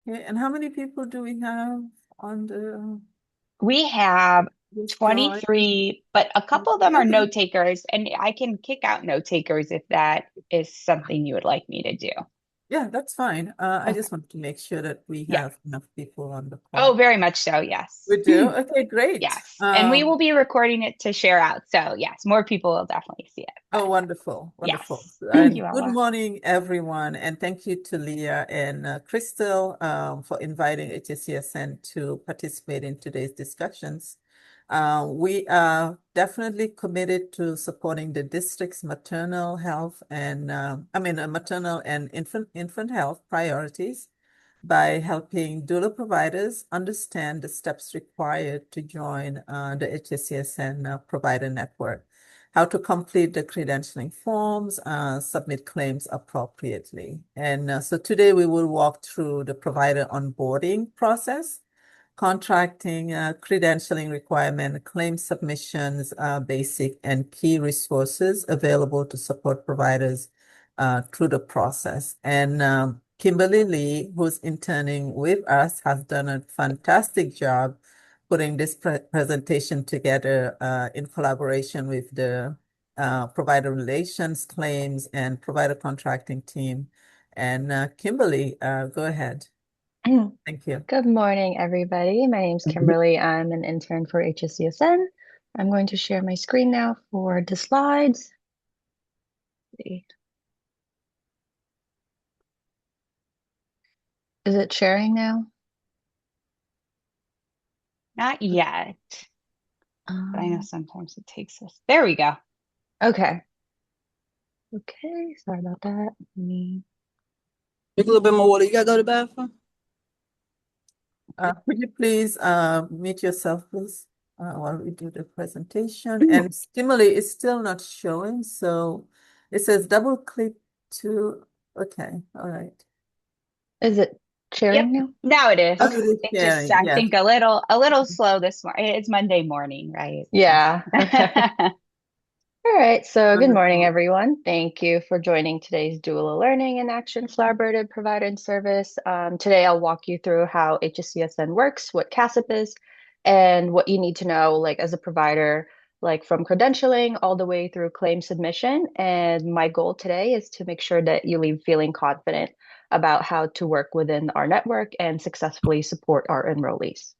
Okay, and how many people do we have on the We have this join? 23, but a couple of them are Okay. note takers, and I can kick out note takers if that is something you would like me to do. Yeah, that's fine. I Okay. just want to make sure that we Yeah. have enough people on the Oh, call. very much so. Yes. We do? Okay, great. Yes. And we will be recording it to share out. So, yes, more people will definitely see it. But Oh, wonderful, wonderful. yes. Thank And you, good Ella. morning, everyone. And thank you to Leah and Crystal for inviting HSCSN to participate in today's discussions. We are definitely committed to supporting the district's maternal health and, maternal and infant health priorities by helping doula providers understand the steps required to join the HSCSN provider network, how to complete the credentialing forms, submit claims appropriately. And so today we will walk through the provider onboarding process, contracting, credentialing requirement, claim submissions, basic and key resources available to support providers through the process. And Kimberly Lee, who's interning with us, has done a fantastic job putting this presentation together in collaboration with the provider relations, claims, and provider contracting team. And Kimberly, go ahead. Thank you. Good morning, everybody. My name's Kimberly. I'm an intern for HSCSN. I'm going to share my screen now for the slides. Is it sharing now? Not yet, but I know Um, sometimes it takes us. There we go. okay. Okay, sorry about that. Let me... Drink a little bit more water. You gotta go to the bathroom? Could you please mute yourself, please, while we do the presentation? And Stimuli is still not showing, so it says double click to, okay, all right. Is it Yep. sharing now? Now it is. Oh, it Okay. is It just, sharing, I yes. think a little slow this morning. It's Monday morning, right? So. Yeah, okay. All right, so good morning, Wonderful. everyone. Thank you for joining today's Doula Learning in Action Collaborative Provider and Service. Today, I'll walk you through how HSCSN works, what CASIP is, and what you need to know, like as a provider, like from credentialing all the way through claim submission. And my goal today is to make sure that you leave feeling confident about how to work within our network and successfully support our enrollees.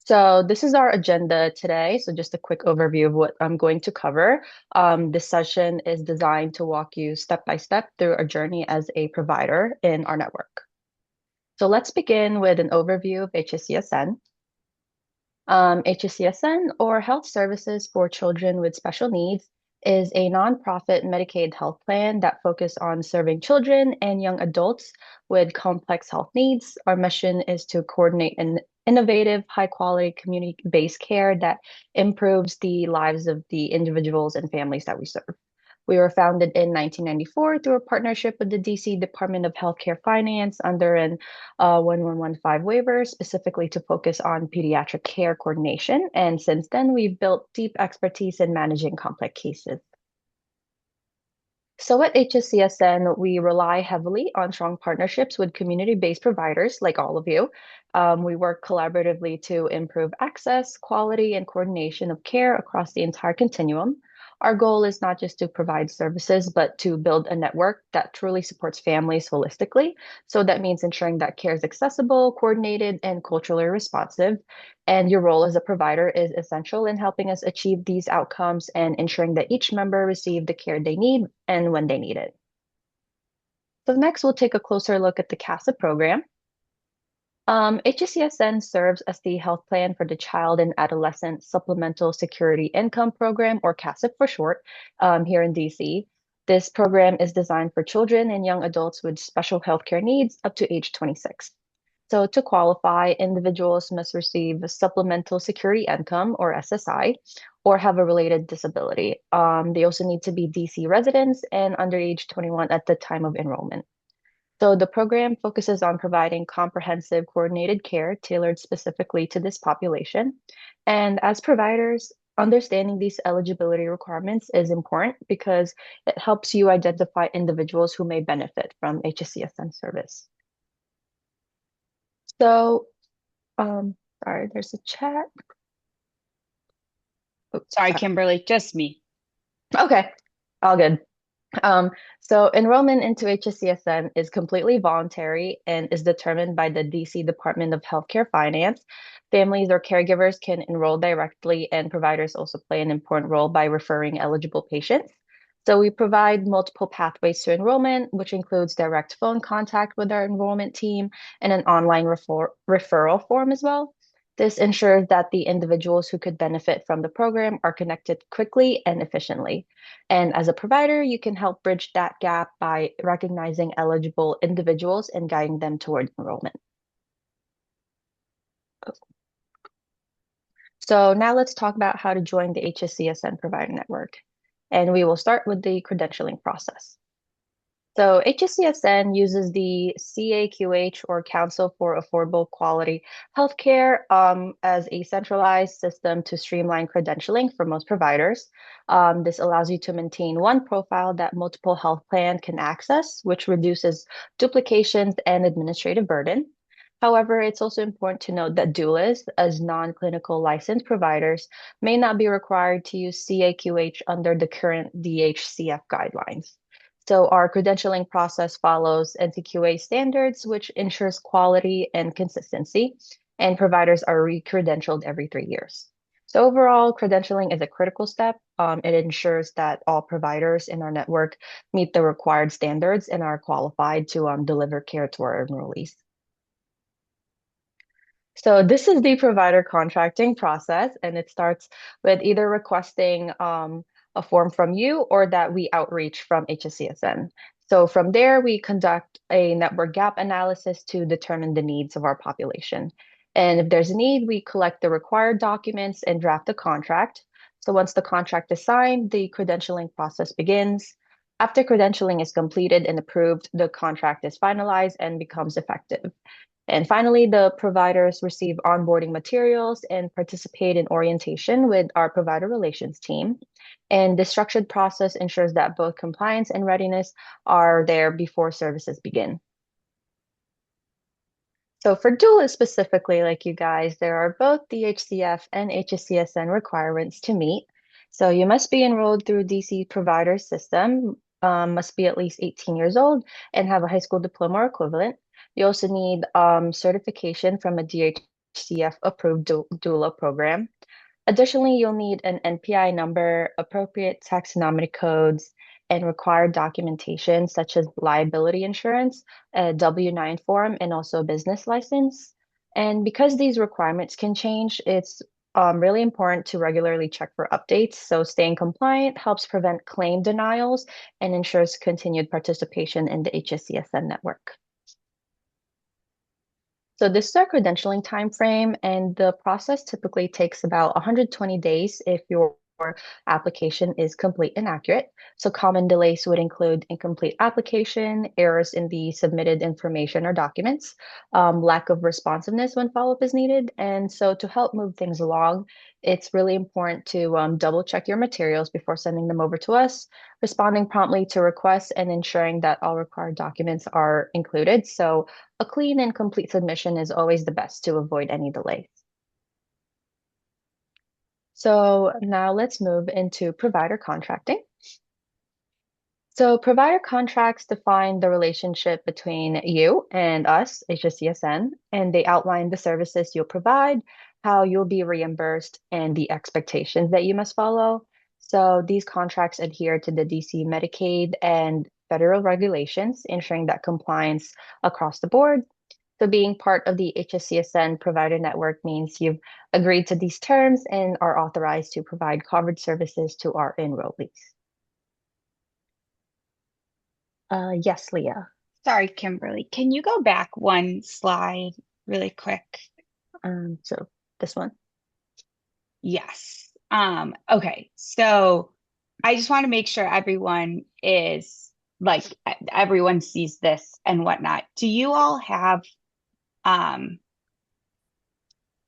So this is our agenda today. So just a quick overview of what I'm going to cover. This session is designed to walk you step by step through our journey as a provider in our network. So let's begin with an overview of HSCSN. HSCSN, or Health Services for Children with Special Needs, is a nonprofit Medicaid health plan that focuses on serving children and young adults with complex health needs. Our mission is to coordinate an innovative, high quality, community based care that improves the lives of the individuals and families that we serve. We were founded in 1994 through a partnership with the DC Department of Healthcare Finance under an 1115 waiver, specifically to focus on pediatric care coordination. And since then, we've built deep expertise in managing complex cases. So at HSCSN, we rely heavily on strong partnerships with community-based providers like all of you. We work collaboratively to improve access, quality, and coordination of care across the entire continuum. Our goal is not just to provide services, but to build a network that truly supports families holistically. So that means ensuring that care is accessible, coordinated, and culturally responsive. And your role as a provider is essential in helping us achieve these outcomes and ensuring that each member receive the care they need and when they need it. So next, we'll take a closer look at the CASA program. HSCSN serves as the health plan for the Child and Adolescent Supplemental Security Income Program, or CASIP for short, here in DC. This program is designed for children and young adults with special healthcare needs up to age 26. So to qualify, individuals must receive a supplemental security income or SSI or have a related disability. They also need to be DC residents and under age 21 at the time of enrollment. So the program focuses on providing comprehensive coordinated care tailored specifically to this population. And as providers, understanding these eligibility requirements is important because it helps you identify individuals who may benefit from HSCSN service. So, sorry, there's a chat. Oh, Sorry, Kimberly, just me. okay, all good. So enrollment into HSCSN is completely voluntary and is determined by the DC Department of Healthcare Finance. Families or caregivers can enroll directly, and providers also play an important role by referring eligible patients. So we provide multiple pathways to enrollment, which includes direct phone contact with our enrollment team and an online referral form as well. This ensures that the individuals who could benefit from the program are connected quickly and efficiently. And as a provider, you can help bridge that gap by recognizing eligible individuals and guiding them toward enrollment. So now let's talk about how to join the HSCSN provider network. And we will start with the credentialing process. So HSCSN uses the CAQH, or Council for Affordable Quality Healthcare, as a centralized system to streamline credentialing for most providers. This allows you to maintain one profile that multiple health plans can access, which reduces duplications and administrative burden. However, it's also important to note that doulas, as non-clinical licensed providers, may not be required to use CAQH under the current DHCF guidelines. So our credentialing process follows NCQA standards, which ensures quality and consistency, and providers are re-credentialed every 3 years. So overall, credentialing is a critical step. It ensures that all providers in our network meet the required standards and are qualified to deliver care to our enrollees. So this is the provider contracting process, and it starts with either requesting a form from you or that we outreach from HSCSN. So from there, we conduct a network gap analysis to determine the needs of our population. And if there's a need, we collect the required documents and draft a contract. So once the contract is signed, the credentialing process begins. After credentialing is completed and approved, the contract is finalized and becomes effective. And finally, the providers receive onboarding materials and participate in orientation with our provider relations team. And the structured process ensures that both compliance and readiness are there before services begin. So for doulas specifically, like you guys, there are both the HCF and HSCSN requirements to meet. So you must be enrolled through DC provider system, must be at least 18 years old and have a high school diploma or equivalent. You also need certification from a DHCF approved doula program. Additionally, you'll need an NPI number, appropriate taxonomy codes, and required documentation such as liability insurance, a W-9 form, and also a business license. And because these requirements can change, it's really important to regularly check for updates. So staying compliant helps prevent claim denials and ensures continued participation in the HSCSN network. So this is our credentialing timeframe, and the process typically takes about 120 days if your application is complete and accurate. So common delays would include incomplete application, errors in the submitted information or documents, lack of responsiveness when follow-up is needed. And so to help move things along, it's really important to double check your materials before sending them over to us, responding promptly to requests, and ensuring that all required documents are included. So a clean and complete submission is always the best to avoid any delays. So now let's move into provider contracting. So provider contracts define the relationship between you and us, HSCSN, and they outline the services you'll provide, how you'll be reimbursed, and the expectations that you must follow. So these contracts adhere to the DC Medicaid and federal regulations, ensuring that compliance across the board. So being part of the HSCSN provider network means you've agreed to these terms and are authorized to provide covered services to our enrollees. Yes, Leah. Sorry, Kimberly. Can you go back one slide really quick? So this one. Yes. Okay. So I just want to make sure everyone is like everyone sees this and whatnot. Do you all have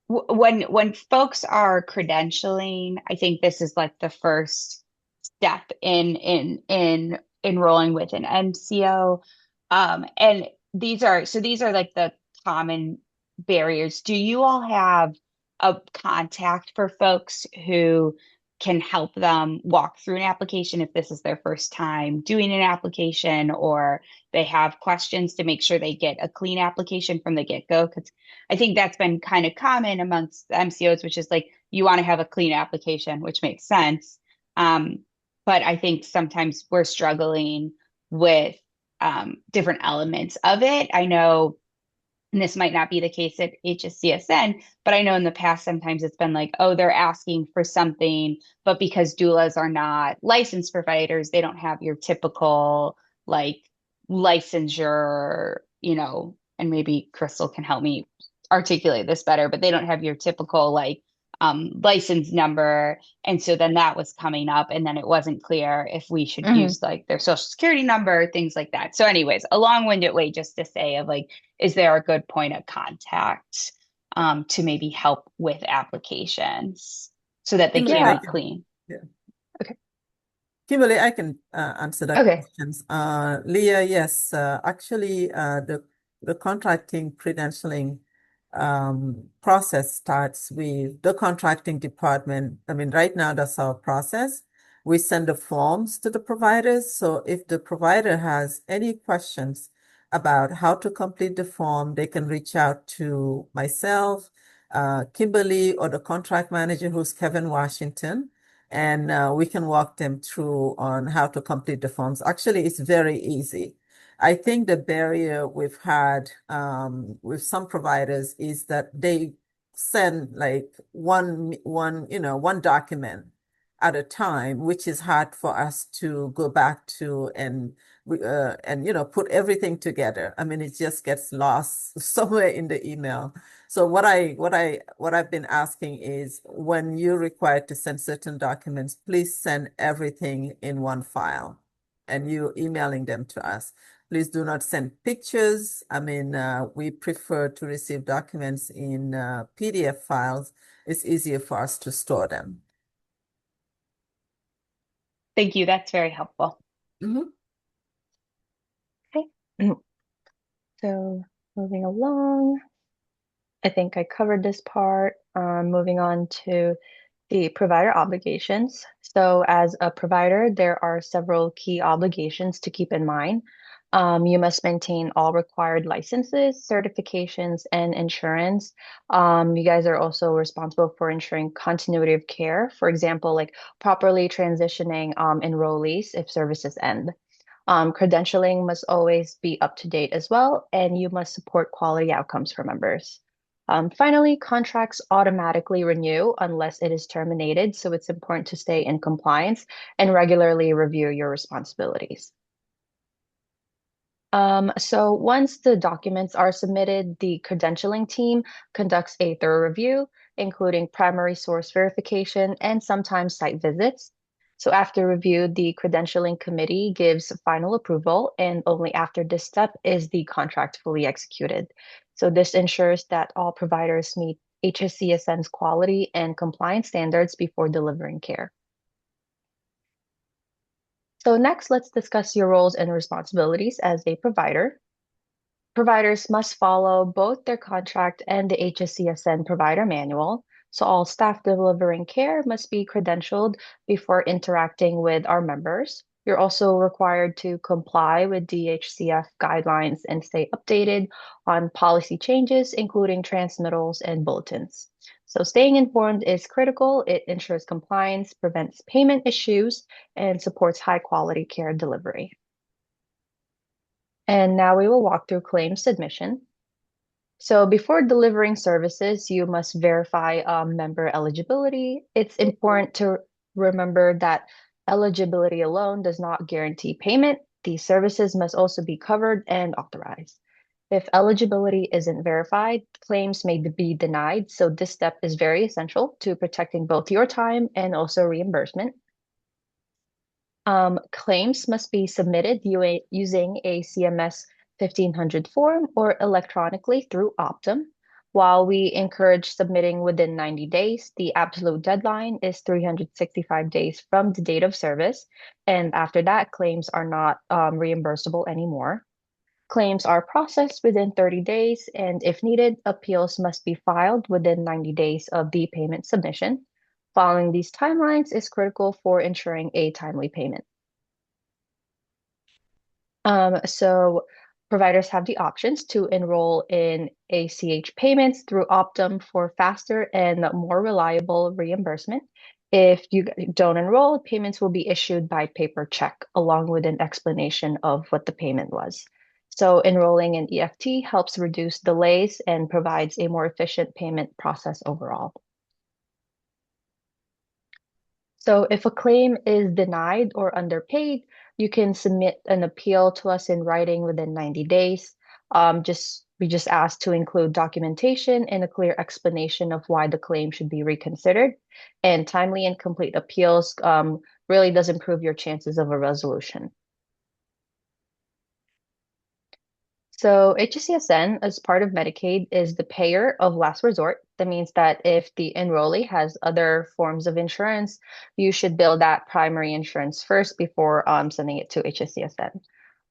when folks are credentialing, I think this is like the first step in enrolling with an MCO. And these are like the common barriers, do you all have a contact for folks who can help them walk through an application if this is their first time doing an application, or they have questions to make sure they get a clean application from the get-go? Because I think that's been kind of common amongst the MCOs, which is like, you want to have a clean application, which makes sense. But I think sometimes we're struggling with different elements of it. I know, and this might not be the case at HSCSN, but I know in the past, sometimes it's been like, oh, they're asking for something, but because doulas are not licensed providers, they don't have your typical like licensure, and maybe Crystal can help me articulate this better, but they don't have your typical like license number. And so then that was coming up, and then it wasn't clear if we should use like their social security number, things like that. So anyways, a long-winded way just to say of like, is there a good point of contact to maybe help with applications so that they Kimberly, can I be can, clean? yeah. Okay. Kimberly, I can answer that Okay. questions. Leah, yes, actually, the contracting credentialing process starts with the contracting department. I mean, right now, that's our process. We send the forms to the providers. So if the provider has any questions about how to complete the form, they can reach out to myself, Kimberly, or the contract manager, who's Kevin Washington, and we can walk them through on how to complete the forms. Actually, it's very easy. I think the barrier we've had with some providers is that they send like one document at a time, which is hard for us to go back to and put everything together. I mean, it just gets lost somewhere in the email. So what I've been asking is, when you're required to send certain documents, please send everything in one file, and you're emailing them to us. Please do not send pictures. I mean, we prefer to receive documents in PDF files. It's easier for us to store them. Thank you. That's very helpful. Mhm. Okay. So moving along, I think I covered this part. Moving on to the provider obligations. So as a provider, there are several key obligations to keep in mind. You must maintain all required licenses, certifications, and insurance. You guys are also responsible for ensuring continuity of care. For example, like properly transitioning enrollees if services end. Credentialing must always be up to date as well, and you must support quality outcomes for members. Finally, contracts automatically renew unless it is terminated, so it's important to stay in compliance and regularly review your responsibilities. So once the documents are submitted, the credentialing team conducts a thorough review, including primary source verification and sometimes site visits. So after review, the credentialing committee gives final approval, and only after this step is the contract fully executed. So this ensures that all providers meet HSCSN's quality and compliance standards before delivering care. So next, let's discuss your roles and responsibilities as a provider. Providers must follow both their contract and the HSCSN provider manual. So all staff delivering care must be credentialed before interacting with our members. You're also required to comply with DHCF guidelines and stay updated on policy changes, including transmittals and bulletins. So staying informed is critical. It ensures compliance, prevents payment issues, and supports high quality care delivery. And now we will walk through claim submission. So before delivering services, you must verify member eligibility. It's important to remember that eligibility alone does not guarantee payment. These services must also be covered and authorized. If eligibility isn't verified, claims may be denied. So this step is very essential to protecting both your time and also reimbursement. Claims must be submitted using a CMS 1500 form or electronically through Optum. While we encourage submitting within 90 days, the absolute deadline is 365 days from the date of service. And after that, claims are not reimbursable anymore. Claims are processed within 30 days, and if needed, appeals must be filed within 90 days of the payment submission. Following these timelines is critical for ensuring a timely payment. So providers have the options to enroll in ACH payments through Optum for faster and more reliable reimbursement. If you don't enroll, payments will be issued by paper check along with an explanation of what the payment was. So enrolling in EFT helps reduce delays and provides a more efficient payment process overall. So if a claim is denied or underpaid, you can submit an appeal to us in writing within 90 days. We just ask to include documentation and a clear explanation of why the claim should be reconsidered. And timely and complete appeals really does improve your chances of a resolution. So HSCSN, as part of Medicaid, is the payer of last resort. That means that if the enrollee has other forms of insurance, you should bill that primary insurance first before sending it to HSCSN.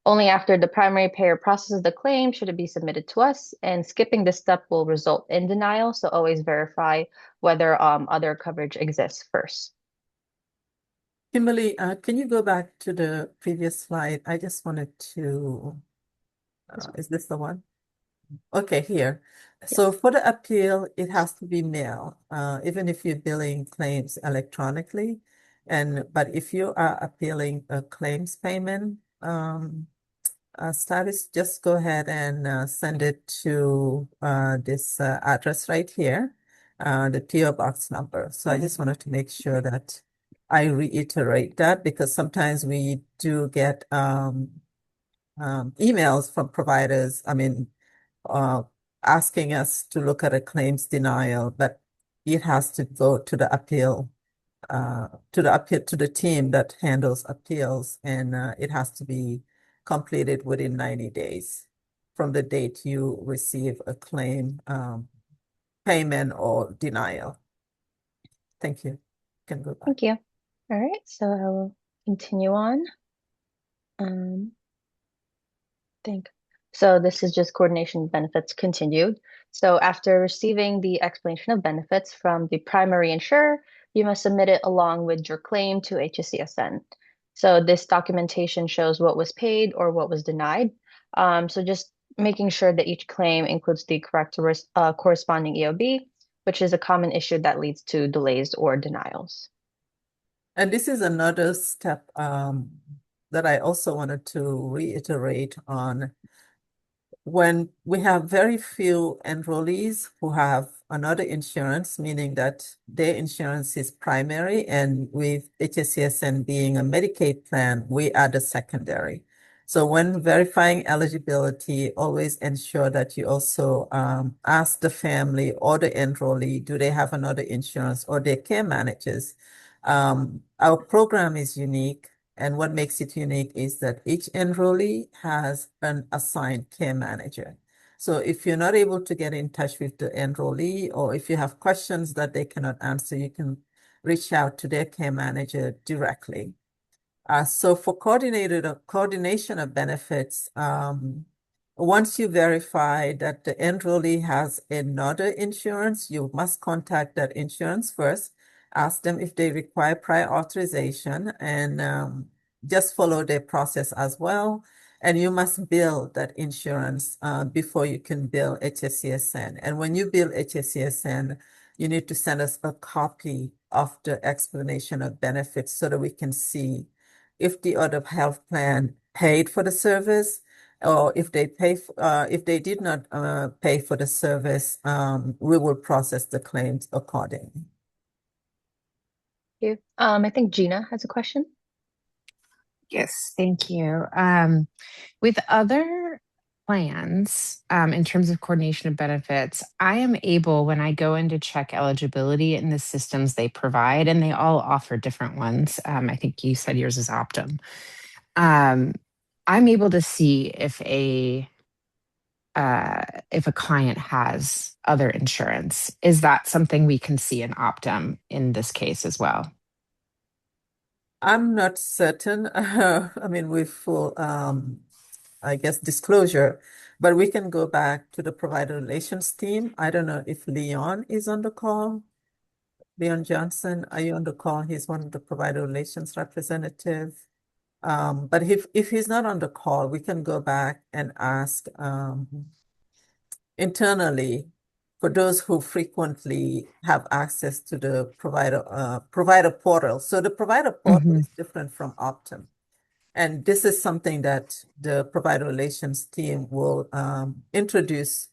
Only after the primary payer processes the claim should it be submitted to us, and skipping this step will result in denial. So always verify whether other coverage exists first. Kimberly, can you go back to the previous slide? I just wanted to, is this the one? Okay, here. So for the appeal, it has to be mail, even if you're billing claims electronically. But if you are appealing a claims payment status, just go ahead and send it to this address right here, the PO box number. So I just wanted to make sure that I reiterate that, because sometimes we do get emails from providers, asking us to look at a claims denial, but it has to go to the appeal, to the team that handles appeals, and it has to be completed within 90 days from the date you receive a claim, payment or denial. Thank you. You can go back. Thank you. All right, so I will continue on. Think. So this is just coordination benefits continued. So after receiving the explanation of benefits from the primary insurer, you must submit it along with your claim to HSCSN. So this documentation shows what was paid or what was denied. So just making sure that each claim includes the correct corresponding EOB, which is a common issue that leads to delays or denials. And this is another step that I also wanted to reiterate on. When we have very few enrollees who have another insurance, meaning that their insurance is primary, and with HSCSN being a Medicaid plan, we are the secondary. So when verifying eligibility, always ensure that you also ask the family or the enrollee, do they have another insurance, or their care managers. Our program is unique, and what makes it unique is that each enrollee has an assigned care manager. So if you're not able to get in touch with the enrollee, or if you have questions that they cannot answer, you can reach out to their care manager directly. So for coordination of benefits, once you verify that the enrollee has another insurance, you must contact that insurance first. Ask them if they require prior authorization, and just follow their process as well. And you must bill that insurance before you can bill HSCSN. And when you bill HSCSN, you need to send us a copy of the explanation of benefits so that we can see if the other health plan paid for the service, or if they if they did not pay for the service, we will process the claims accordingly. Thank you. I think Gina has a question. Yes, thank you. With other plans, in terms of coordination of benefits, I am able, when I go in to check eligibility in the systems they provide, and they all offer different ones. I think you said yours is Optum. I'm able to see if a client has other insurance. Is that something we can see in Optum in this case as well? I'm not certain. I mean, with full I guess, disclosure, but we can go back to the provider relations team. I don't know if Leon is on the call. Leon Johnson, are you on the call? He's one of the provider relations representative. But if he's not on the call, we can go back and ask internally for those who frequently have access to the provider portal. So the provider portal Mhm. is different from Optum. And this is something that the provider relations team will introduce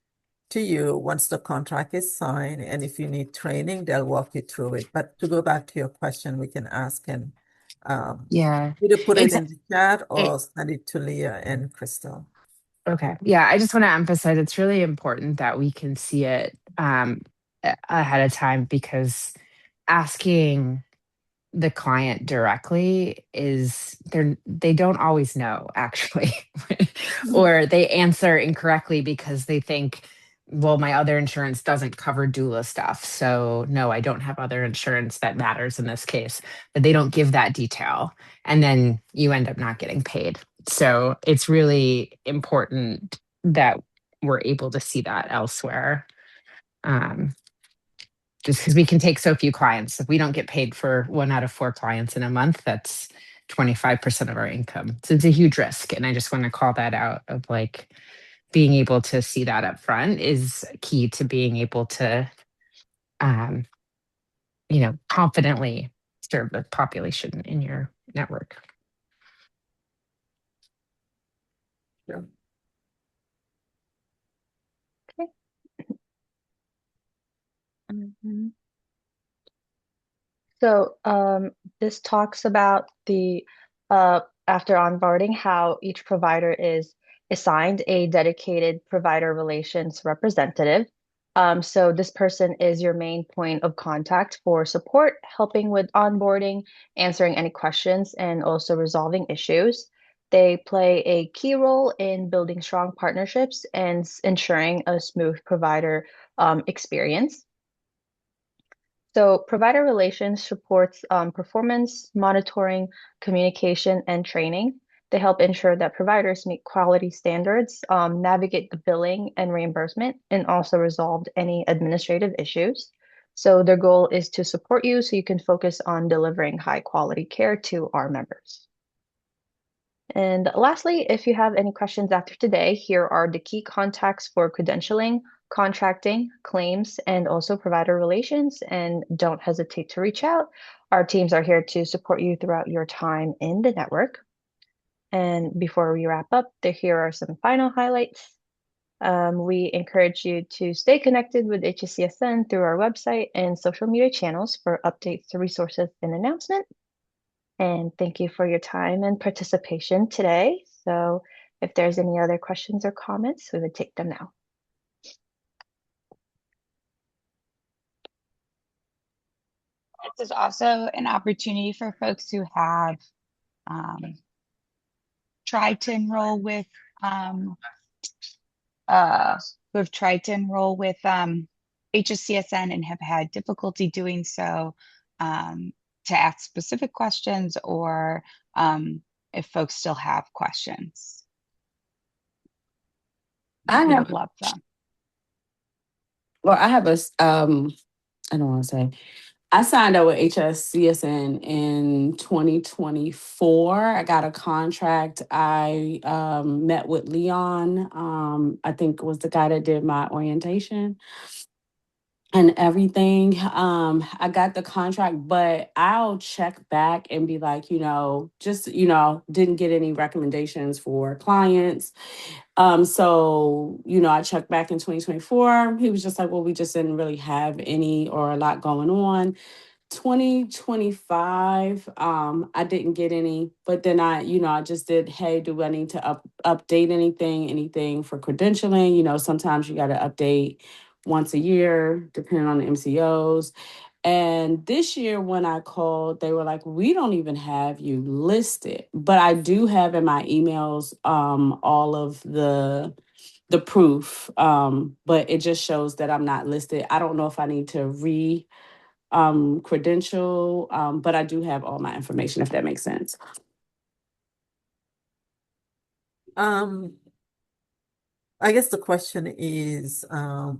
to you once the contract is signed. And if you need training, they'll walk you through it. But to go back to your question, we can ask and Yeah. either put it It's in the chat it, or send it to Leah and Crystal. okay. Yeah, I just want to emphasize it's really important that we can see it ahead of time, because asking the client directly is they don't always know, actually. Or they answer incorrectly because they think, well, my other insurance doesn't cover doula stuff, so no, I don't have other insurance that matters in this case. But they don't give that detail, and then you end up not getting paid. So it's really important that we're able to see that elsewhere. um, just because we can take so few clients. If we don't get paid for 1 out of 4 clients in a month, that's 25% of our income. So it's a huge risk. And I just want to call that out, of like, being able to see that up front is key to being able to, um, confidently serve the population in your network. Sure. Okay. So this talks about the after onboarding, how each provider is assigned a dedicated provider relations representative. So this person is your main point of contact for support, helping with onboarding, answering any questions, and also resolving issues. They play a key role in building strong partnerships and ensuring a smooth provider experience. So provider relations supports performance, monitoring, communication, and training. They help ensure that providers meet quality standards, navigate the billing and reimbursement, and also resolve any administrative issues. So their goal is to support you so you can focus on delivering high quality care to our members. And lastly, if you have any questions after today, here are the key contacts for credentialing, contracting, claims, and also provider relations. And don't hesitate to reach out. Our teams are here to support you throughout your time in the network. And before we wrap up, here are some final highlights. We encourage you to stay connected with HSCSN through our website and social media channels for updates, resources, and announcements. And thank you for your time and participation today. So if there's any other questions or comments, we would take them now. This is also an opportunity for folks who have tried to enroll with HSCSN and have had difficulty doing so, to ask specific questions, or if folks still have questions. I We have, would love them. well, I have I don't want to say, I signed up with HSCSN in 2024. I got a contract. I met with Leon, I think it was the guy that did my orientation and everything. I got the contract, but I'll check back and be like, didn't get any recommendations for clients. So, I checked back in 2024. He was just like, well, we just didn't really have any or a lot going on. 2025, I didn't get any, but then I just did, hey, do I need to update anything for credentialing? Sometimes you got to update once a year, depending on the MCOs. And this year when I called, they were like, we don't even have you listed, but I do have in my emails all of the proof, but it just shows that I'm not listed. I don't know if I need to credential, but I do have all my information, if that makes sense. I guess the question is, who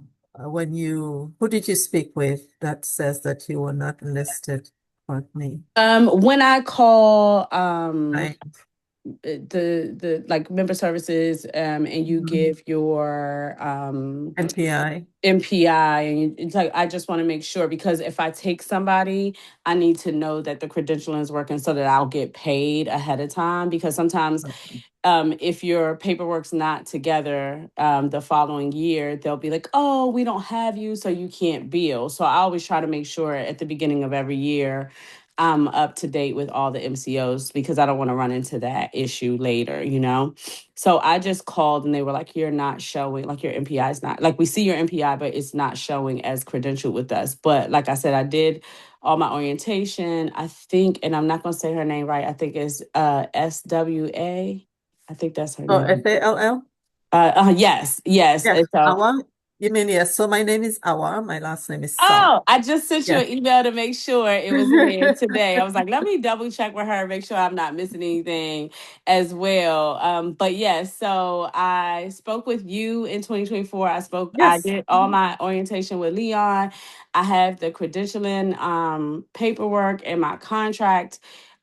did you speak with that says that you were not listed, Courtney? When I call Right. the like member services and you Mhm. give your NPI. MPI, and it's like I just want to make sure, because if I take somebody, I need to know that the credentialing is working so that I'll get paid ahead of time, because sometimes if your paperwork's not together the following year, they'll be like, oh, we don't have you, so you can't bill. So I always try to make sure at the beginning of every year I'm up to date with all the MCOs, because I don't want to run into that issue later, you know? So I just called and they were like, you're not showing, like your MPI is not, like we see your MPI, but it's not showing as credentialed with us. But like I said, I did all my orientation, I think, and I'm not going to say her name right. I think it's SWA. I think that's her Oh, name. FALL? Yes, yes. Yeah, And so, Awa. You mean, yes. So my name is Awa. My last name is Saw. oh, I just sent you Yeah. an email to make sure it was in there today. I was like, let me double check with her, make sure I'm not missing anything as well. But yes, so I spoke with you in 2024. I Yes. did all my orientation with Leon. I have the credentialing paperwork and my contract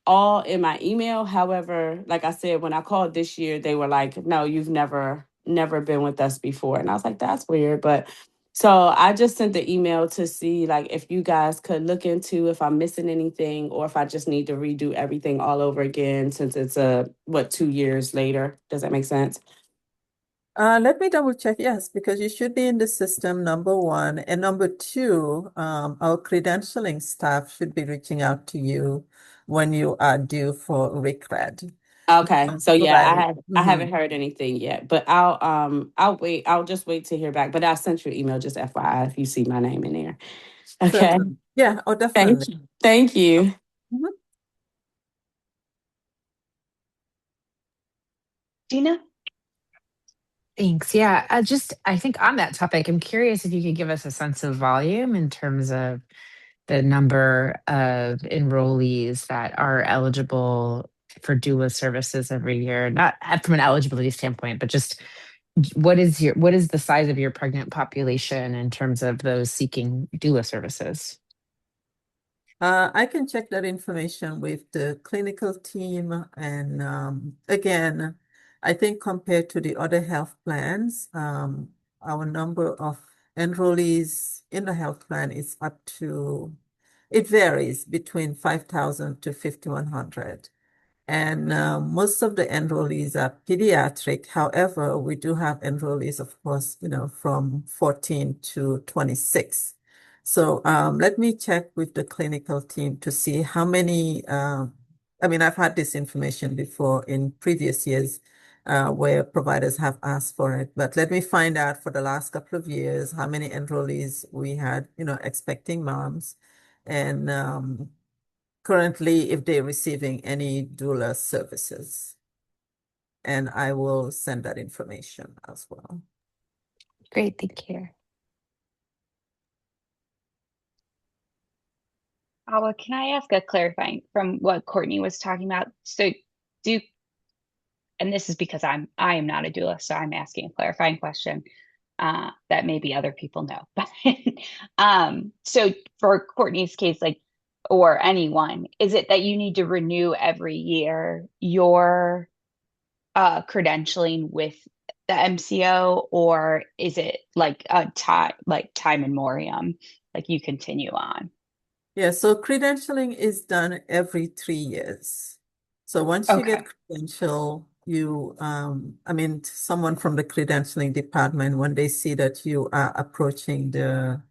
all in my email. However, like I said, when I called this year, they were like, no, you've never been with us before. And I was like, that's weird. But so I just sent the email to see like if you guys could look into if I'm missing anything, or if I just need to redo everything all over again, since it's 2 years later. Does that make sense? Let me double check. Yes, because you should be in the system, number one. And number two, our credentialing staff should be reaching out to you when you are due for RECRED. Okay. So yeah, Provided. I haven't heard anything yet, but I'll wait. I'll just wait to hear back. But I sent you an email, just FYI, if you see my name in there. Okay. Certainly. Yeah, oh, Thank definitely. you. Thank you. Mhm. Gina? Thanks. Yeah, I think on that topic, I'm curious if you could give us a sense of volume in terms of the number of enrollees that are eligible for doula services every year, not from an eligibility standpoint, but just what is the size of your pregnant population in terms of those seeking doula services? I can check that information with the clinical team. And again, I think compared to the other health plans, our number of enrollees in the health plan is up to, it varies between 5,000 to 5,100. And most of the enrollees are pediatric. However, we do have enrollees, of course, from 14 to 26. So let me check with the clinical team to see how many. I mean, I've had this information before in previous years where providers have asked for it, but let me find out for the last couple of years how many enrollees we had, expecting moms, and currently if they're receiving any doula services. And I will send that information as well. Great, thank you. Awa, can I ask a clarifying from what Courtney was talking about? So and this is because I am not a doula, so I'm asking a clarifying question that maybe other people know. But so for Courtney's case, like, or anyone, is it that you need to renew every year your credentialing with the MCO, or is it like a time in memoriam, like you continue on? Yeah, so credentialing is done every 3 years. So once you Okay. get credentialed, I mean, someone from the credentialing department, when they see that you are approaching the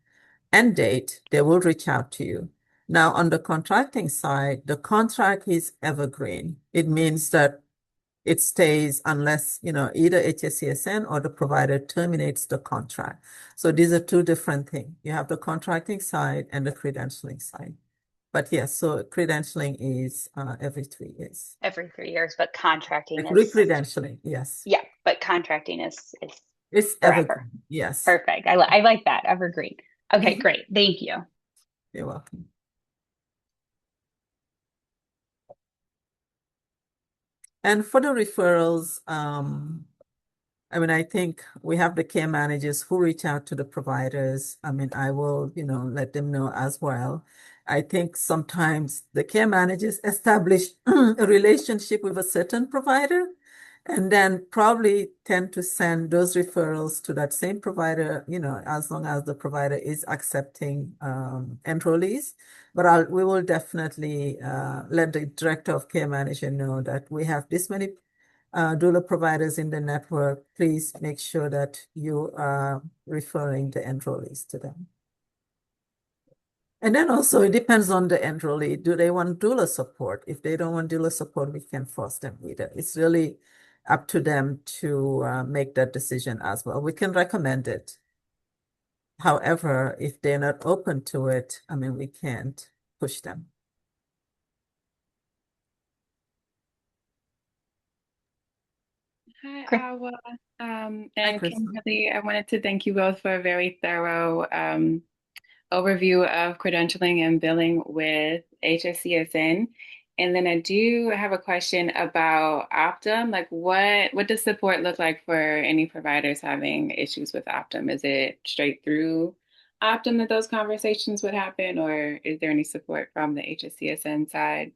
end date, they will reach out to you. Now, on the contracting side, the contract is evergreen. It means that it stays unless, either HSCSN or the provider terminates the contract. So these are two different things. You have the contracting side and the credentialing side. But yes, so credentialing is every 3 years. Every 3 years, but contracting Like is, re-credentialing, yes. yeah, but contracting is It's forever. evergreen, yes. Perfect. I like that. Evergreen. Okay, Mhm. great. Thank you. You're welcome. And for the referrals, I mean, I think we have the care managers who reach out to the providers. I mean, I will, let them know as well. I think sometimes the care managers establish a relationship with a certain provider and then probably tend to send those referrals to that same provider, as long as the provider is accepting enrollees. But we will definitely let the director of care manager know that we have this many doula providers in the network. Please make sure that you are referring the enrollees to them. And then also it depends on the enrollee. Do they want doula support? If they don't want doula support, we can force them either. It's really up to them to make that decision as well. We can recommend it. However, if they're not open to it, I mean, we can't push them. Hi, Great. Awa, Hi, and Crystal. Kimberly. I wanted to thank you both for a very thorough overview of credentialing and billing with HSCSN. And then I do have a question about Optum. Like, what does support look like for any providers having issues with Optum? Is it straight through Optum that those conversations would happen, or is there any support from the HSCSN side?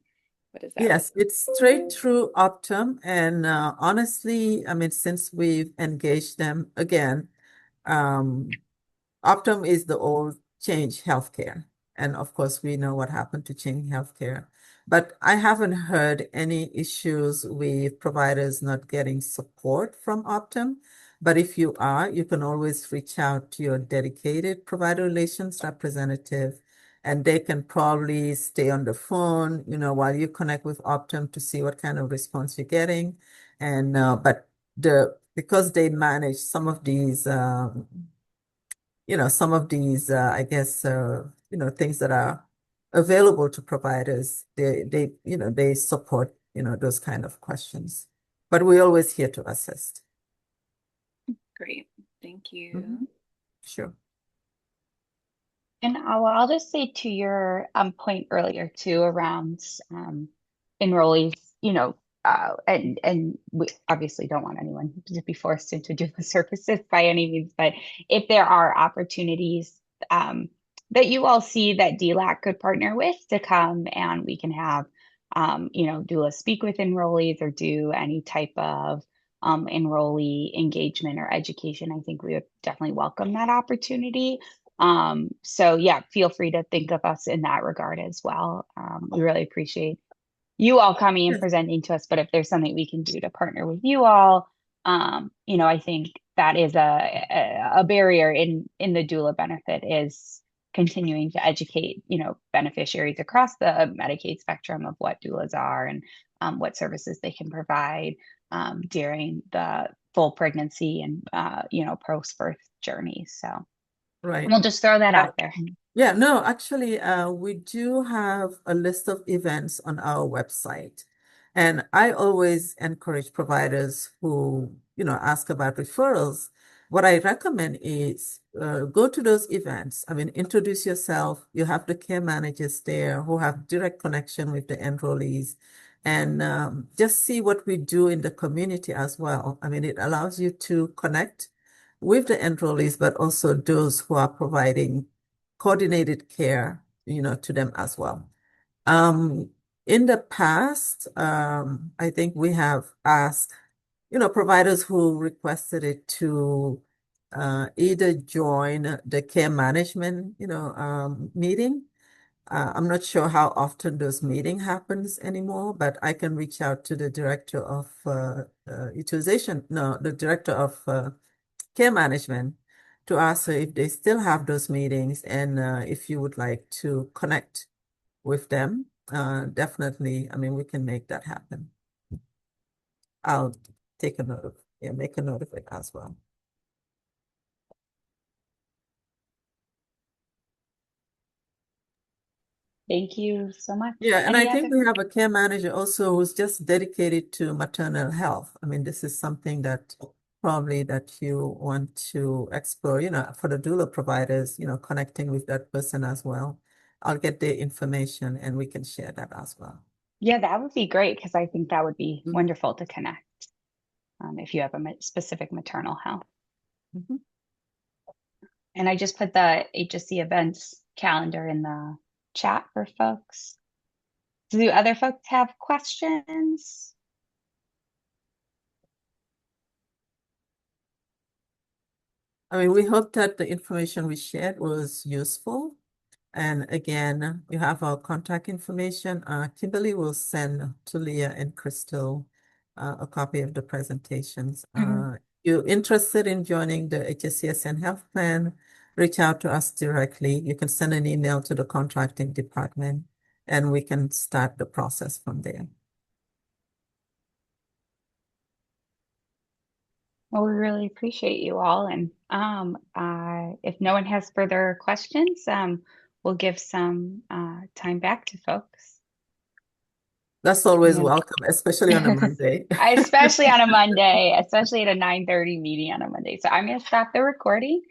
What does that look Yes, it's straight through Optum. And honestly, I mean, since we've engaged them again, Optum is the old Change Healthcare. And of course, we know what happened to Change Healthcare. But I haven't heard any issues with providers not getting support from Optum. But if you are, you can always reach out to your dedicated provider relations representative, and they can probably stay on the phone, while you connect with Optum to see what kind of response you're getting. And but because they manage I guess, things that are available to providers, they support, those kind of questions. But we're always here to assist. Great. Thank you. Mhm. Sure. And I'll just say to your point earlier too around enrollees, and we obviously don't want anyone to be forced into doula services by any means, but if there are opportunities that you all see that DLAC could partner with to come and we can have doula speak with enrollees or do any type of enrollee engagement or education, I think we would definitely welcome that opportunity. So yeah, feel free to think of us in that regard as well. We really appreciate you all coming and Yes. presenting to us, but if there's something we can do to partner with you all, I think that is a barrier in the doula benefit is continuing to educate, beneficiaries across the Medicaid spectrum of what doulas are and what services they can provide during the full pregnancy and post-birth journey. So Right. we'll just throw that out there. Yeah, no, actually, we do have a list of events on our website. And I always encourage providers who, ask about referrals. What I recommend is go to those events. I mean, introduce yourself. You have the care managers there who have direct connection with the enrollees. And just see what we do in the community as well. I mean, it allows you to connect with the enrollees, but also those who are providing coordinated care, to them as well. In the past, I think we have asked, providers who requested it to either join the care management, meeting. I'm not sure how often those meeting happens anymore, but I can reach out to the director of the director of care management to ask her if they still have those meetings and if you would like to connect with them. Definitely, I mean, we can make that happen. I'll make a note of it as well. Thank you so much. Yeah, and Any I think other? we have a care manager also who's just dedicated to maternal health. I mean, this is something that probably that you want to explore, for the doula providers, connecting with that person as well. I'll get the information and we can share that as well. Yeah, that would be great because I think that would be Mhm. wonderful to connect. if you have a specific maternal health. Mhm. And I just put the HSC events calendar in the chat for folks. Do other folks have questions? I mean, we hope that the information we shared was useful. And again, you have our contact information. Kimberly will send to Leah and Crystal a copy of the presentations. You're interested in joining the HSCSN Health Plan, reach out to us directly. You can send an email to the contracting department and we can start the process from there. Well, we really appreciate you all. And if no one has further questions, we'll give some time back to folks. That's always And welcome, especially on a Monday. especially on a Monday, especially at a 9:30 meeting on a Monday. So I'm going to stop the recording.